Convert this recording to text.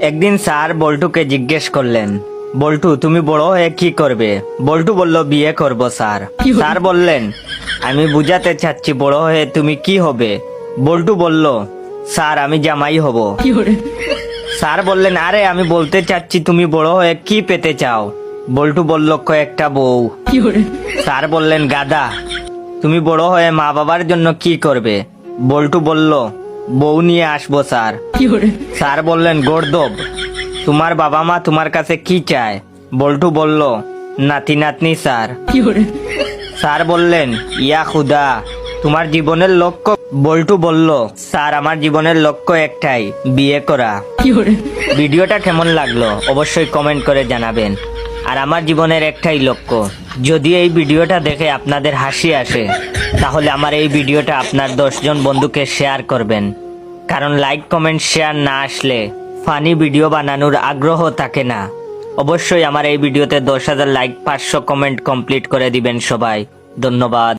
একদিন স্যার বল্টুকে জিজ্ঞেস করলেন, বল্টু তুমি বড় হয়ে কি করবে? বল্টু বলল, বিয়ে করব স্যার। স্যার বললেন, আমি বুঝাতে চাচ্ছি বড় হয়ে তুমি কি হবে? বল্টু বলল, স্যার আমি জামাই হব। স্যার বললেন, আরে আমি বলতে চাচ্ছি তুমি বড় হয়ে কি পেতে চাও? বল্টু বলল, কয়েকটা বউ। স্যার বললেন, গাধা, তুমি বড় হয়ে মা বাবার জন্য কি করবে? বল্টু বলল, বউ নিয়ে আসবো স্যার। স্যার বললেন, গর্দব, তোমার বাবা মা তোমার কাছে কি চায়? বল্টু বলল, নাতি নাতনি স্যার। স্যার বললেন, ইয়া খুদা, তোমার জীবনের লক্ষ্য? বল্টু বলল, স্যার আমার জীবনের লক্ষ্য একটাই, বিয়ে করা। ভিডিওটা কেমন লাগলো অবশ্যই কমেন্ট করে জানাবেন। আর আমার জীবনের একটাই লক্ষ্য, যদি এই ভিডিওটা দেখে আপনাদের হাসি আসে তাহলে আমার এই ভিডিওটা আপনার 10 জন বন্ধুকে শেয়ার করবেন, কারণ লাইক কমেন্ট শেয়ার না আসলে ফানি ভিডিও বানানোর আগ্রহ থাকে না। অবশ্যই আমার এই ভিডিওতে 10,000 লাইক 500 কমেন্ট কমপ্লিট করে দিবেন সবাই। ধন্যবাদ।